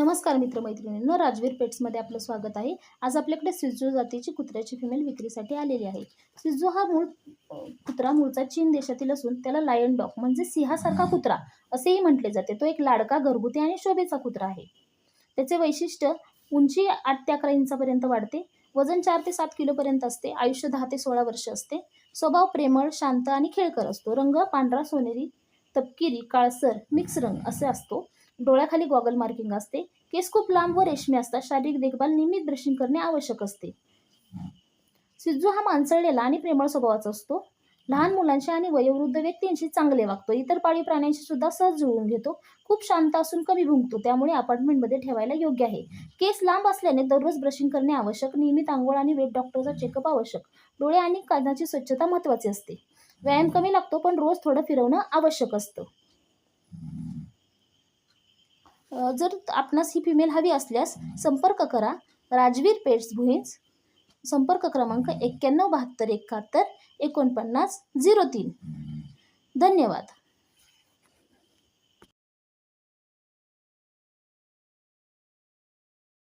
नमस्कार मित्रमैत्रिणींनो, राजवीर पेट्समध्ये आपलं स्वागत आहे। आज आपल्याकडे सिझू जातीची कुत्र्याची फिमेल विक्रीसाठी आलेली आहे। सिझू हा कुत्रा मूळचा चीन देशातील असून त्याला लायन डॉग म्हणजे सिंहासारखा कुत्रा असेही म्हटले जाते। तो एक लाडका, घरगुती आणि शोभेचा कुत्रा आहे। त्याचे वैशिष्ट्य उंची 8 ते 11 इंचापर्यंत वाढते, वजन 4 ते 7 किलोपर्यंत असते, आयुष्य 10 ते 16 वर्ष असते, स्वभाव प्रेमळ, शांत आणि खेळकर असतो, रंग पांढरा, सोनेरी, तपकिरी, काळसर, मिक्स रंग असे असतो, डोळ्याखाली गॉगल मार्किंग असते, केस खूप लांब व रेशमी असतात, शारीरिक देखभाल नियमित ब्रशिंग करणे आवश्यक असते। सिझू हा माणसळलेला आणि प्रेमळ स्वभावाचा असतो, लहान मुलांशी आणि वयोवृद्ध व्यक्तींशी चांगले वागतो, इतर पाळीव प्राण्यांशी सुद्धा सहज जुळवून घेतो, खूप शांत असून कमी भुंकतो, त्यामुळे अपार्टमेंटमध्ये ठेवायला योग्य आहे। केस लांब असल्याने दररोज ब्रशिंग करणे आवश्यक, नियमित आंघोळ आणि वेट डॉक्टरचा चेकअप आवश्यक, डोळे आणि कानाची स्वच्छता महत्त्वाची असते, व्यायाम कमी लागतो पण रोज थोडं फिरवणं आवश्यक असतं। जर आपणास ही फिमेल हवी असल्यास संपर्क करा। राजवीर पेट्स भुईंज, संपर्क क्रमांक 91 72 71 49 03। धन्यवाद।